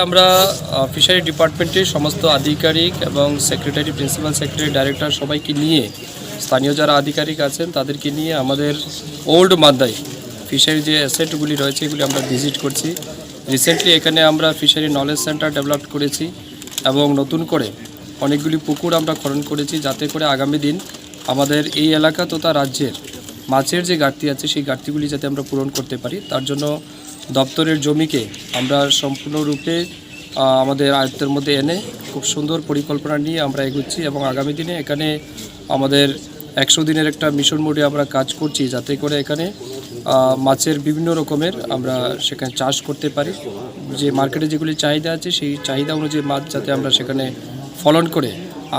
আমরা ফিশারি ডিপার্টমেন্টের সমস্ত আধিকারিক এবং সেক্রেটারি, প্রিন্সিপাল সেক্রেটারি, ডাইরেক্টর সবাইকে নিয়ে, স্থানীয় যারা আধিকারিক আছেন তাদেরকে নিয়ে আমাদের ওল্ড মান্দাই ফিশারি যে অ্যাসেটগুলি রয়েছে এগুলি আমরা ভিজিট করছি। রিসেন্টলি এখানে আমরা ফিশারি নলেজ সেন্টার ডেভেলপ করেছি এবং নতুন করে অনেকগুলি পুকুর আমরা খনন করেছি, যাতে করে আগামী দিন আমাদের এই এলাকা তথা রাজ্যের মাছের যে ঘাটতি আছে সেই ঘাটতিগুলি যাতে আমরা পূরণ করতে পারি, তার জন্য দপ্তরের জমিকে আমরা সম্পূর্ণরূপে আমাদের আয়ত্তের মধ্যে এনে খুব সুন্দর পরিকল্পনা নিয়ে আমরা এগোচ্ছি এবং আগামী দিনে এখানে আমাদের 100 দিনের একটা মিশন মোডে আমরা কাজ করছি, যাতে করে এখানে মাছের বিভিন্ন রকমের আমরা সেখানে চাষ করতে পারি। যে মার্কেটে যেগুলি চাহিদা আছে সেই চাহিদা অনুযায়ী মাছ যাতে আমরা সেখানে ফলন করে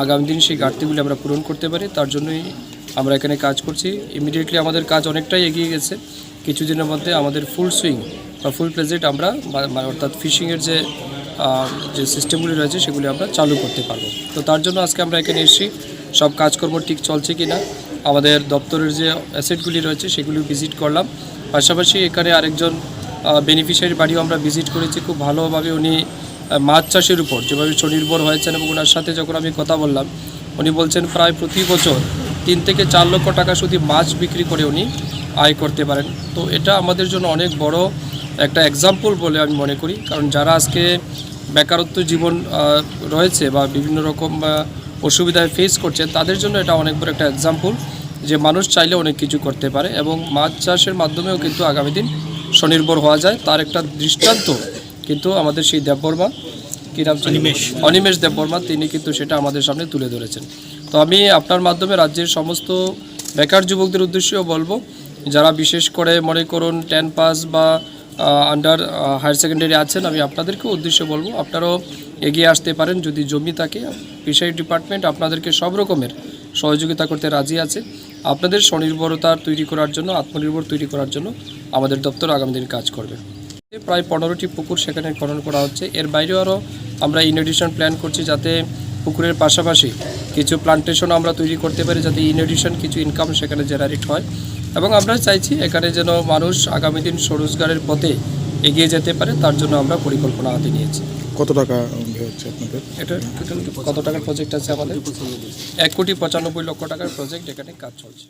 আগামী দিন সেই ঘাটতিগুলি আমরা পূরণ করতে পারি, তার জন্যই আমরা এখানে কাজ করছি। ইমিডিয়েটলি আমাদের কাজ অনেকটাই এগিয়ে গেছে। কিছুদিনের মধ্যে আমাদের ফুল সুইং বা ফুল প্লেজেট আমরা অর্থাৎ ফিশিংয়ের যে সিস্টেমগুলি রয়েছে সেগুলি আমরা চালু করতে পারবো। তো তার জন্য আজকে আমরা এখানে এসেছি, সব কাজকর্ম ঠিক চলছে কি না, আমাদের দপ্তরের যে অ্যাসেটগুলি রয়েছে সেগুলি ভিজিট করলাম। পাশাপাশি এখানে আরেকজন বেনিফিশিয়ারি বাড়িও আমরা ভিজিট করেছি। খুব ভালোভাবে উনি মাছ চাষের উপর যেভাবে স্বনির্ভর হয়েছেন এবং ওনার সাথে যখন আমি কথা বললাম, উনি বলছেন প্রায় প্রতি বছর 3 থেকে 4 লক্ষ টাকা শুধু মাছ বিক্রি করে উনি আয় করতে পারেন। তো এটা আমাদের জন্য অনেক বড় একটা এক্সাম্পল বলে আমি মনে করি, কারণ যারা আজকে বেকারত্ব জীবন রয়েছে বা বিভিন্ন রকম অসুবিধায় ফেস করছেন তাদের জন্য এটা অনেক বড় একটা এক্সাম্পল যে মানুষ চাইলে অনেক কিছু করতে পারে এবং মাছ চাষের মাধ্যমেও কিন্তু আগামী দিন স্বনির্ভর হওয়া যায়। তার একটা দৃষ্টান্ত কিন্তু আমাদের সেই দেববর্মা, কী নাম, অনিমেষ দেববর্মা, তিনি কিন্তু সেটা আমাদের সামনে তুলে ধরেছেন। তো আমি আপনার মাধ্যমে রাজ্যের সমস্ত বেকার যুবকদের উদ্দেশ্যেও বলবো, যারা বিশেষ করে মনে করুন 10 পাস বা আন্ডার হায়ার সেকেন্ডারি আছেন, আমি আপনাদেরকেও উদ্দেশ্যে বলবো আপনারাও এগিয়ে আসতে পারেন। যদি জমি থাকে, ফিশারি ডিপার্টমেন্ট আপনাদেরকে সব রকমের সহযোগিতা করতে রাজি আছে। আপনাদের স্বনির্ভরতা তৈরি করার জন্য, আত্মনির্ভর তৈরি করার জন্য আমাদের দপ্তর আগামী দিন কাজ করবে। প্রায় 15টি পুকুর সেখানে খনন করা হচ্ছে। এর বাইরেও আরও আমরা ইন এডিশন প্ল্যান করছি, যাতে পুকুরের পাশাপাশি কিছু প্লান্টেশন আমরা তৈরি করতে পারি, যাতে ইন এডিশন কিছু ইনকাম সেখানে জেনারেট হয়। এবং আমরা চাইছি এখানে যেন মানুষ আগামী দিন স্বরোজগারের পথে এগিয়ে যেতে পারে, তার জন্য আমরা পরিকল্পনা হাতে নিয়েছি। কত টাকা হচ্ছে আপনাদের? এটা কত টাকার প্রজেক্ট আছে আমাদের? 1,95,00,000 টাকার প্রজেক্ট, এখানে কাজ চলছে।